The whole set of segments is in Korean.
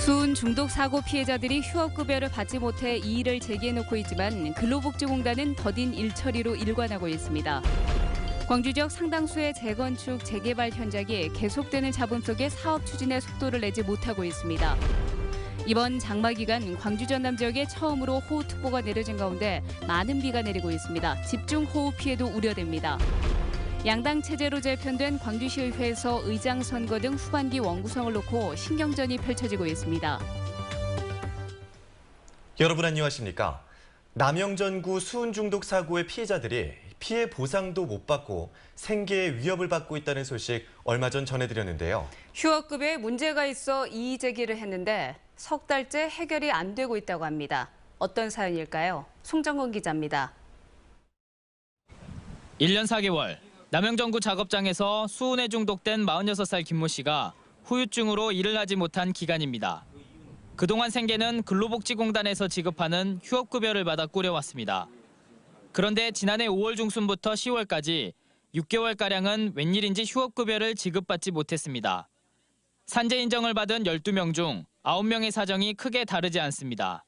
수은 중독 사고 피해자들이 휴업급여를 받지 못해 이의를 제기해놓고 있지만 근로복지공단은 더딘 일처리로 일관하고 있습니다. 광주 지역 상당수의 재건축, 재개발 현장이 계속되는 잡음 속에 사업 추진에 속도를 내지 못하고 있습니다. 이번 장마 기간 광주 전남 지역에 처음으로 호우특보가 내려진 가운데 많은 비가 내리고 있습니다. 집중호우 피해도 우려됩니다. 양당 체제로 재편된 광주시의회에서 의장 선거 등 후반기 원구성을 놓고 신경전이 펼쳐지고 있습니다. 여러분 안녕하십니까? 남영전구 수은 중독 사고의 피해자들이 피해 보상도 못 받고 생계에 위협을 받고 있다는 소식 얼마 전 전해드렸는데요. 휴업급여에 문제가 있어 이의 제기를 했는데 석 달째 해결이 안 되고 있다고 합니다. 어떤 사연일까요? 송정건 기자입니다. 1년 4개월, 남영전구 작업장에서 수은에 중독된 46살 김모 씨가 후유증으로 일을 하지 못한 기간입니다. 그동안 생계는 근로복지공단에서 지급하는 휴업급여를 받아 꾸려왔습니다. 그런데 지난해 5월 중순부터 10월까지 6개월가량은 웬일인지 휴업급여를 지급받지 못했습니다. 산재 인정을 받은 12명 중 9명의 사정이 크게 다르지 않습니다.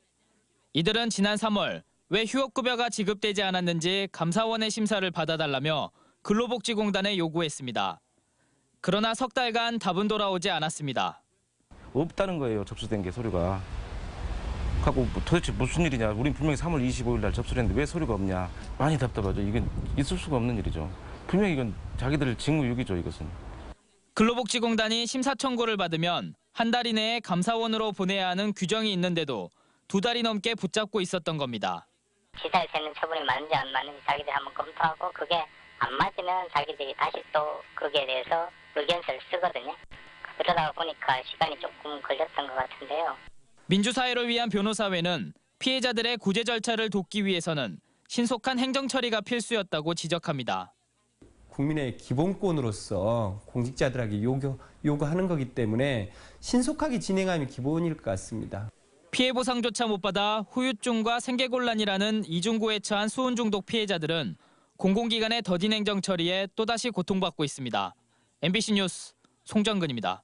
이들은 지난 3월 왜 휴업급여가 지급되지 않았는지 감사원의 심사를 받아달라며 근로복지공단에 요구했습니다. 그러나 석 달간 답은 돌아오지 않았습니다. 없다는 거예요, 접수된 게 서류가. 하고 도대체 무슨 일이냐. 우린 분명히 3월 25일 날 접수를 했는데 왜 서류가 없냐. 많이 답답하죠. 이건 있을 수가 없는 일이죠. 분명히 이건 자기들 직무유기죠, 이것은. 근로복지공단이 심사 청구를 받으면 한 달 이내에 감사원으로 보내야 하는 규정이 있는데도 2달이 넘게 붙잡고 있었던 겁니다. 기사에 세는 처분이 맞는지 안 맞는지 자기들이 한번 검토하고 그게 안 맞으면 자기들이 다시 또 거기에 대해서 의견서를 쓰거든요. 그러다 보니까 시간이 조금 걸렸던 것 같은데요. 민주사회를 위한 변호사회는 피해자들의 구제 절차를 돕기 위해서는 신속한 행정 처리가 필수였다고 지적합니다. 국민의 기본권으로서 공직자들에게 요구하는 거기 때문에 신속하게 진행하면 기본일 것 같습니다. 피해 보상조차 못 받아 후유증과 생계곤란이라는 이중고에 처한 수은 중독 피해자들은 공공기관의 더딘 행정 처리에 또다시 고통받고 있습니다. MBC 뉴스 송정근입니다.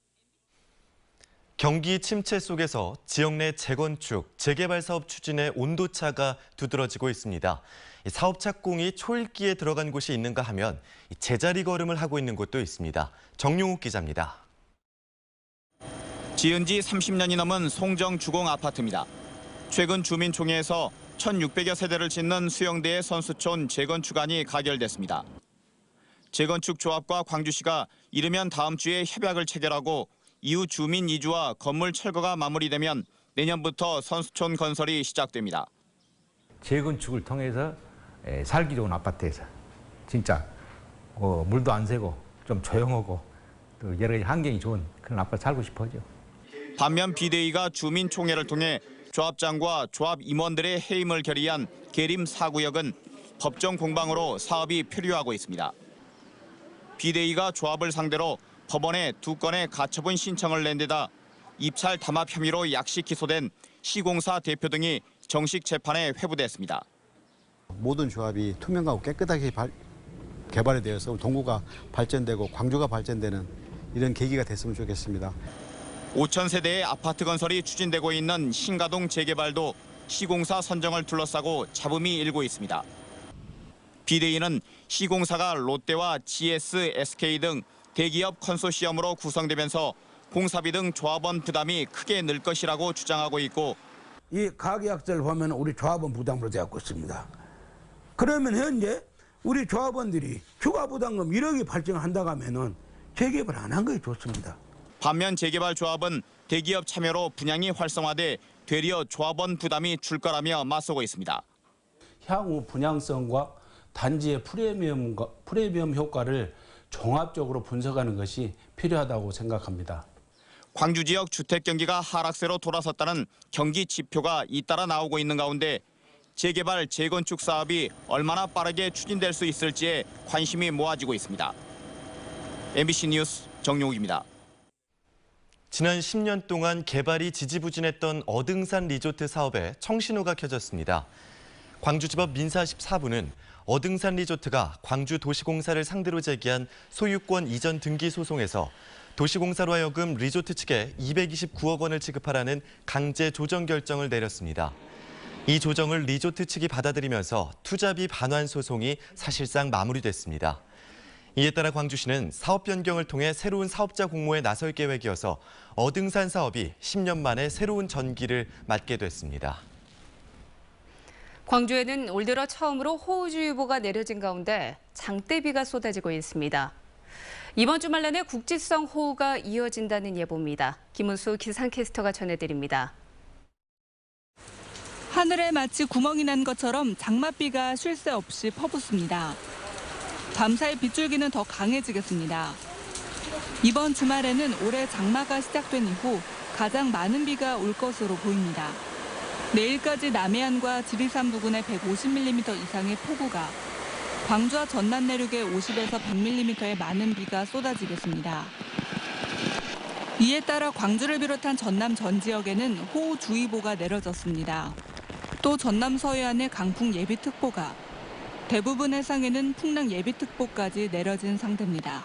경기 침체 속에서 지역 내 재건축, 재개발 사업 추진의 온도차가 두드러지고 있습니다. 사업 착공이 초읽기에 들어간 곳이 있는가 하면 제자리 걸음을 하고 있는 곳도 있습니다. 정용욱 기자입니다. 지은 지 30년이 넘은 송정 주공 아파트입니다. 최근 주민총회에서 1,600여 세대를 짓는 수영대의 선수촌 재건축안이 가결됐습니다. 재건축 조합과 광주시가 이르면 다음 주에 협약을 체결하고 이후 주민 이주와 건물 철거가 마무리되면 내년부터 선수촌 건설이 시작됩니다. 재건축을 통해서 살기 좋은 아파트에서 진짜 물도 안 새고 좀 조용하고 또 여러 가지 환경이 좋은 그런 아파트 살고 싶어죠. 반면 비대위가 주민총회를 통해 조합장과 조합 임원들의 해임을 결의한 계림 4구역은 법정 공방으로 사업이 표류하고 있습니다. 비대위가 조합을 상대로 법원에 2건의 가처분 신청을 낸 데다 입찰 담합 혐의로 약식 기소된 시공사 대표 등이 정식 재판에 회부됐습니다. 모든 조합이 투명하고 깨끗하게 개발이 되어서 동구가 발전되고 광주가 발전되는 이런 계기가 됐으면 좋겠습니다. 5,000세대의 아파트 건설이 추진되고 있는 신가동 재개발도 시공사 선정을 둘러싸고 잡음이 일고 있습니다. 비대위는 시공사가 롯데와 GS, SK 등 대기업 컨소시엄으로 구성되면서 공사비 등 조합원 부담이 크게 늘 것이라고 주장하고 있고 이 가계약서를 보면 우리 조합원 부담으로 되었고 있습니다. 그러면 현재 우리 조합원들이 추가 부담금 1억이 발생한다고 하면은 재개발 안 한 것이 좋습니다. 반면 재개발 조합은 대기업 참여로 분양이 활성화돼 되려 조합원 부담이 줄 거라며 맞서고 있습니다. 향후 분양성과 단지의 프리미엄 효과를 종합적으로 분석하는 것이 필요하다고 생각합니다. 광주 지역 주택 경기가 하락세로 돌아섰다는 경기 지표가 잇따라 나오고 있는 가운데 재개발, 재건축 사업이 얼마나 빠르게 추진될 수 있을지에 관심이 모아지고 있습니다. MBC 뉴스 정용욱입니다. 지난 10년 동안 개발이 지지부진했던 어등산 리조트 사업에 청신호가 켜졌습니다. 광주지법 민사 14부는 어등산 리조트가 광주도시공사를 상대로 제기한 소유권 이전 등기 소송에서 도시공사로 하여금 리조트 측에 229억 원을 지급하라는 강제 조정 결정을 내렸습니다. 이 조정을 리조트 측이 받아들이면서 투자비 반환 소송이 사실상 마무리됐습니다. 이에 따라 광주시는 사업 변경을 통해 새로운 사업자 공모에 나설 계획이어서 어등산 사업이 10년 만에 새로운 전기를 맞게 됐습니다. 광주에는 올 들어 처음으로 호우주의보가 내려진 가운데 장대비가 쏟아지고 있습니다. 이번 주말 내내 국지성 호우가 이어진다는 예보입니다. 김은수 기상캐스터가 전해드립니다. 하늘에 마치 구멍이 난 것처럼 장맛비가 쉴 새 없이 퍼붓습니다. 밤사이 빗줄기는 더 강해지겠습니다. 이번 주말에는 올해 장마가 시작된 이후 가장 많은 비가 올 것으로 보입니다. 내일까지 남해안과 지리산 부근에 150mm 이상의 폭우가, 광주와 전남 내륙에 50에서 100mm의 많은 비가 쏟아지겠습니다. 이에 따라 광주를 비롯한 전남 전 지역에는 호우주의보가 내려졌습니다. 또 전남 서해안에 강풍 예비특보가, 대부분 해상에는 풍랑 예비특보까지 내려진 상태입니다.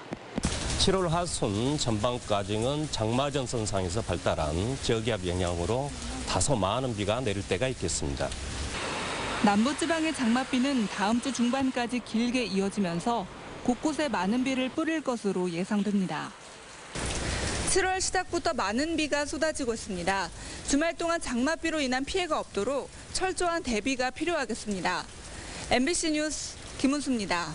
7월 하순 전반까지는 장마전선상에서 발달한 저기압 영향으로 다소 많은 비가 내릴 때가 있겠습니다. 남부지방의 장맛비는 다음 주 중반까지 길게 이어지면서 곳곳에 많은 비를 뿌릴 것으로 예상됩니다. 7월 시작부터 많은 비가 쏟아지고 있습니다. 주말 동안 장맛비로 인한 피해가 없도록 철저한 대비가 필요하겠습니다. MBC 뉴스 김은수입니다.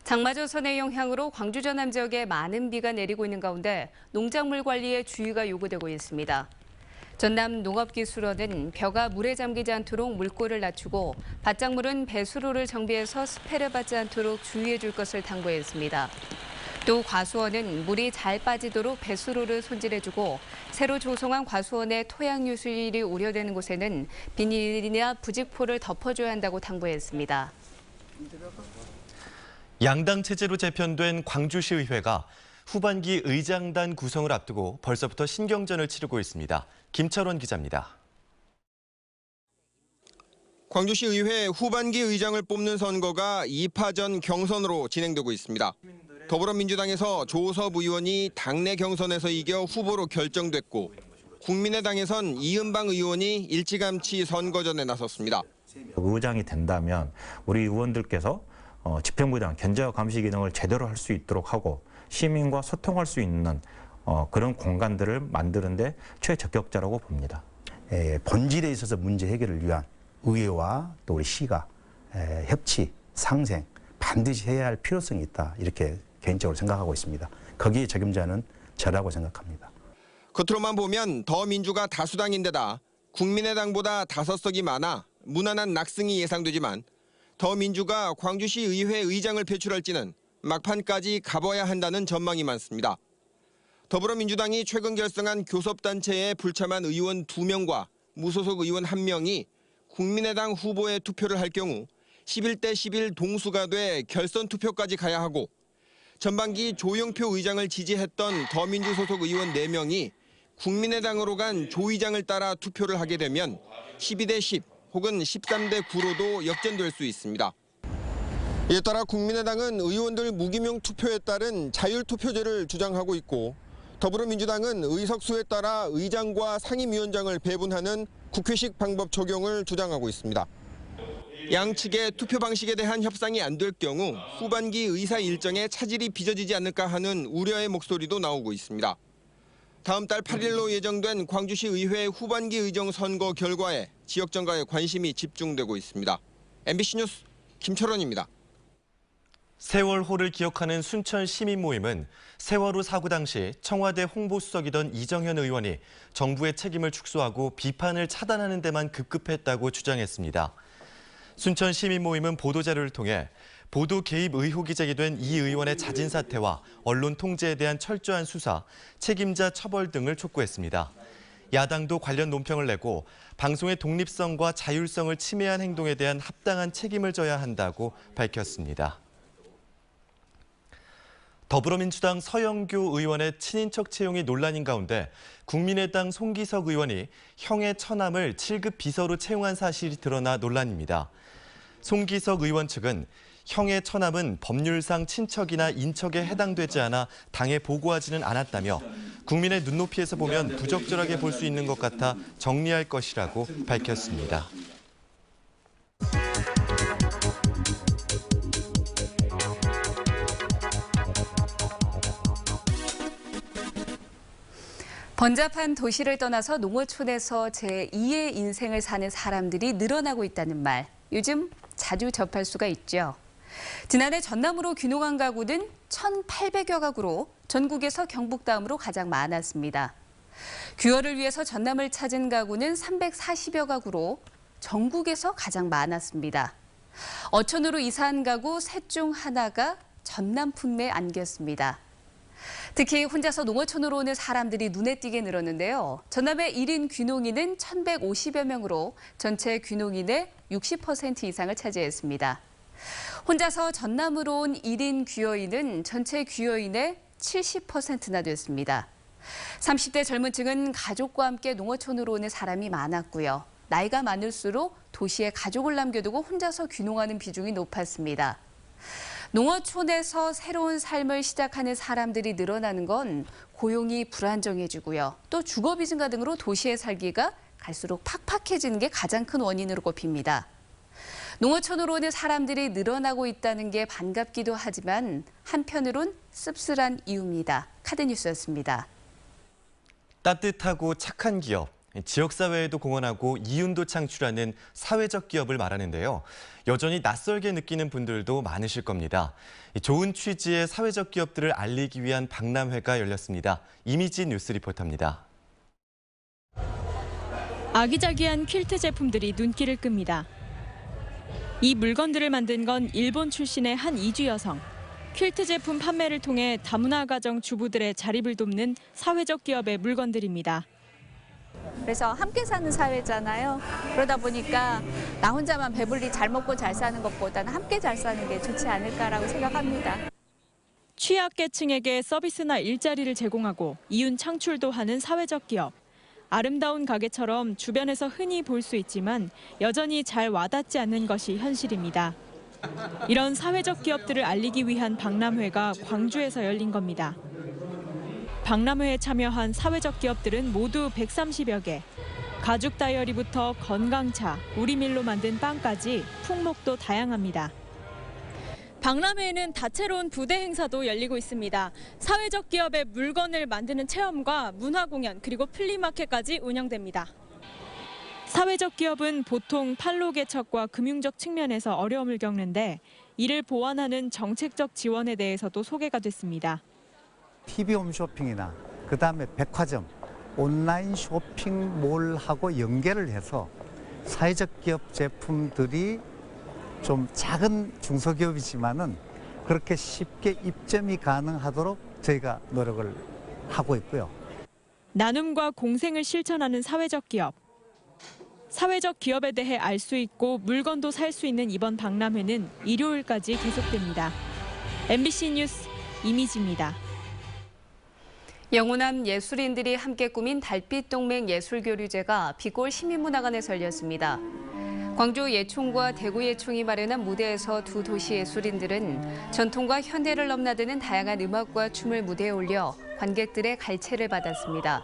장마전선의 영향으로 광주 전남 지역에 많은 비가 내리고 있는 가운데 농작물 관리에 주의가 요구되고 있습니다. 전남 농업기술원은 벼가 물에 잠기지 않도록 물꼬를 낮추고 밭작물은 배수로를 정비해서 스패를 받지 않도록 주의해 줄 것을 당부했습니다. 또 과수원은 물이 잘 빠지도록 배수로를 손질해주고 새로 조성한 과수원의 토양 유실이 우려되는 곳에는 비닐이나 부직포를 덮어줘야 한다고 당부했습니다. 양당 체제로 재편된 광주시의회가 후반기 의장단 구성을 앞두고 벌써부터 신경전을 치르고 있습니다. 김철원 기자입니다. 광주시의회 후반기 의장을 뽑는 선거가 2파전 경선으로 진행되고 있습니다. 더불어민주당에서 조섭 의원이 당내 경선에서 이겨 후보로 결정됐고 국민의당에선 이은방 의원이 일찌감치 선거전에 나섰습니다. 의장이 된다면 우리 의원들께서 집행부당 견제와 감시 기능을 제대로 할 수 있도록 하고 시민과 소통할 수 있는 그런 공간들을 만드는 데 최적격자라고 봅니다. 본질에 있어서 문제 해결을 위한 의회와 또 우리 시가 협치, 상생 반드시 해야 할 필요성이 있다. 이렇게 개인적으로 생각하고 있습니다. 거기에 책임자는 저라고 생각합니다. 겉으로만 보면 더민주가 다수당인데다 국민의당보다 5석이 많아 무난한 낙승이 예상되지만 더민주가 광주시 의회 의장을 배출할지는 막판까지 가봐야 한다는 전망이 많습니다. 더불어민주당이 최근 결성한 교섭단체의 불참한 의원 2명과 무소속 의원 1명이 국민의당 후보에 투표를 할 경우 11대 11 동수가 돼 결선 투표까지 가야 하고 전반기 조영표 의장을 지지했던 더민주 소속 의원 4명이 국민의당으로 간 조 의장을 따라 투표를 하게 되면 12대 10 혹은 13대 9로도 역전될 수 있습니다. 이에 따라 국민의당은 의원들 무기명 투표에 따른 자율투표제를 주장하고 있고 더불어민주당은 의석수에 따라 의장과 상임위원장을 배분하는 국회식 방법 적용을 주장하고 있습니다. 양측의 투표 방식에 대한 협상이 안 될 경우 후반기 의사 일정에 차질이 빚어지지 않을까 하는 우려의 목소리도 나오고 있습니다. 다음 달 8일로 예정된 광주시 의회 후반기 의정 선거 결과에 지역 정가의 관심이 집중되고 있습니다. MBC 뉴스 김철원입니다. 세월호를 기억하는 순천 시민 모임은 세월호 사고 당시 청와대 홍보수석이던 이정현 의원이 정부의 책임을 축소하고 비판을 차단하는 데만 급급했다고 주장했습니다. 순천 시민 모임은 보도자료를 통해 보도 개입 의혹이 제기된 이 의원의 자진 사퇴와 언론 통제에 대한 철저한 수사, 책임자 처벌 등을 촉구했습니다. 야당도 관련 논평을 내고 방송의 독립성과 자율성을 침해한 행동에 대한 합당한 책임을 져야 한다고 밝혔습니다. 더불어민주당 서영교 의원의 친인척 채용이 논란인 가운데 국민의당 송기석 의원이 형의 처남을 7급 비서로 채용한 사실이 드러나 논란입니다. 송기석 의원 측은 형의 처남은 법률상 친척이나 인척에 해당되지 않아 당에 보고하지는 않았다며 국민의 눈높이에서 보면 부적절하게 볼 수 있는 것 같아 정리할 것이라고 밝혔습니다. 번잡한 도시를 떠나서 농어촌에서 제2의 인생을 사는 사람들이 늘어나고 있다는 말, 요즘 자주 접할 수가 있죠. 지난해 전남으로 귀농한 가구는 1,800여 가구로 전국에서 경북 다음으로 가장 많았습니다. 귀화를 위해서 전남을 찾은 가구는 340여 가구로 전국에서 가장 많았습니다. 어촌으로 이사한 가구 셋 중 하나가 전남 품매에 안겼습니다. 특히 혼자서 농어촌으로 오는 사람들이 눈에 띄게 늘었는데요. 전남의 1인 귀농인은 1,150여 명으로 전체 귀농인의 60% 이상을 차지했습니다. 혼자서 전남으로 온 1인 귀여인은 전체 귀여인의 70%나 됐습니다. 30대 젊은 층은 가족과 함께 농어촌으로 오는 사람이 많았고요. 나이가 많을수록 도시에 가족을 남겨두고 혼자서 귀농하는 비중이 높았습니다. 농어촌에서 새로운 삶을 시작하는 사람들이 늘어나는 건 고용이 불안정해지고요. 또 주거비 증가 등으로 도시에 살기가 갈수록 팍팍해지는 게 가장 큰 원인으로 꼽힙니다. 농어촌으로 오는 사람들이 늘어나고 있다는 게 반갑기도 하지만 한편으론 씁쓸한 이유입니다. 카드뉴스였습니다. 따뜻하고 착한 기업, 지역사회에도 공헌하고 이윤도 창출하는 사회적 기업을 말하는데요. 여전히 낯설게 느끼는 분들도 많으실 겁니다. 좋은 취지의 사회적 기업들을 알리기 위한 박람회가 열렸습니다. 이미지 뉴스 리포터입니다. 아기자기한 퀼트 제품들이 눈길을 끕니다. 이 물건들을 만든 건 일본 출신의 한 이주 여성. 퀼트 제품 판매를 통해 다문화 가정 주부들의 자립을 돕는 사회적 기업의 물건들입니다. 그래서 함께 사는 사회잖아요. 그러다 보니까 나 혼자만 배불리 잘 먹고 잘 사는 것보다는 함께 잘 사는 게 좋지 않을까라고 생각합니다. 취약계층에게 서비스나 일자리를 제공하고 이윤 창출도 하는 사회적 기업. 아름다운 가게처럼 주변에서 흔히 볼 수 있지만 여전히 잘 와닿지 않는 것이 현실입니다. 이런 사회적 기업들을 알리기 위한 박람회가 광주에서 열린 겁니다. 박람회에 참여한 사회적 기업들은 모두 130여 개. 가죽 다이어리부터 건강차, 우리밀로 만든 빵까지 품목도 다양합니다. 박람회에는 다채로운 부대 행사도 열리고 있습니다. 사회적 기업의 물건을 만드는 체험과 문화 공연 그리고 플리마켓까지 운영됩니다. 사회적 기업은 보통 판로 개척과 금융적 측면에서 어려움을 겪는데 이를 보완하는 정책적 지원에 대해서도 소개가 됐습니다. TV 홈쇼핑이나 그다음에 백화점, 온라인 쇼핑몰하고 연계를 해서 사회적 기업 제품들이 좀 작은 중소기업이지만은 그렇게 쉽게 입점이 가능하도록 저희가 노력을 하고 있고요. 나눔과 공생을 실천하는 사회적 기업. 사회적 기업에 대해 알 수 있고 물건도 살 수 있는 이번 박람회는 일요일까지 계속됩니다. MBC 뉴스 이미지입니다. 영호남 예술인들이 함께 꾸민 달빛동맹 예술교류제가 비골 시민문화관에서 열렸습니다. 광주 예총과 대구 예총이 마련한 무대에서 두 도시 예술인들은 전통과 현대를 넘나드는 다양한 음악과 춤을 무대에 올려 관객들의 갈채를 받았습니다.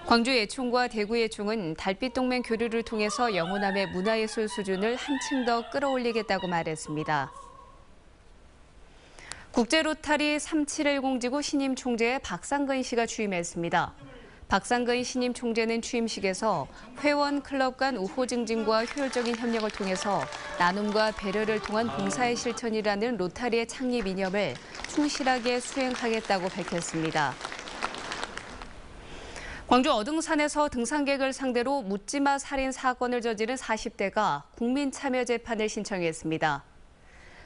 광주 예총과 대구 예총은 달빛동맹 교류를 통해서 영호남의 문화예술 수준을 한층 더 끌어올리겠다고 말했습니다. 국제로타리 3710지구 신임 총재에 박상근 씨가 취임했습니다. 박상근 신임 총재는 취임식에서 회원 클럽 간 우호 증진과 효율적인 협력을 통해서 나눔과 배려를 통한 봉사의 실천이라는 로타리의 창립 이념을 충실하게 수행하겠다고 밝혔습니다. 광주 어등산에서 등산객을 상대로 묻지마 살인 사건을 저지른 40대가 국민참여재판을 신청했습니다.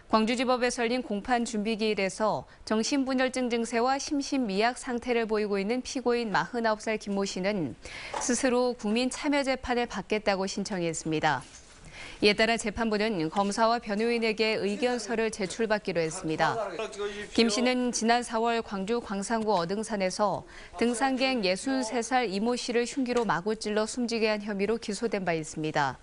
광주지법에서 열린 공판 준비기일에서 정신분열증 증세와 심신미약 상태를 보이고 있는 피고인 49살 김모 씨는 스스로 국민참여재판을 받겠다고 신청했습니다. 이에 따라 재판부는 검사와 변호인에게 의견서를 제출받기로 했습니다. 김 씨는 지난 4월 광주 광산구 어등산에서 등산객 63살 이모 씨를 흉기로 마구 찔러 숨지게 한 혐의로 기소된 바 있습니다.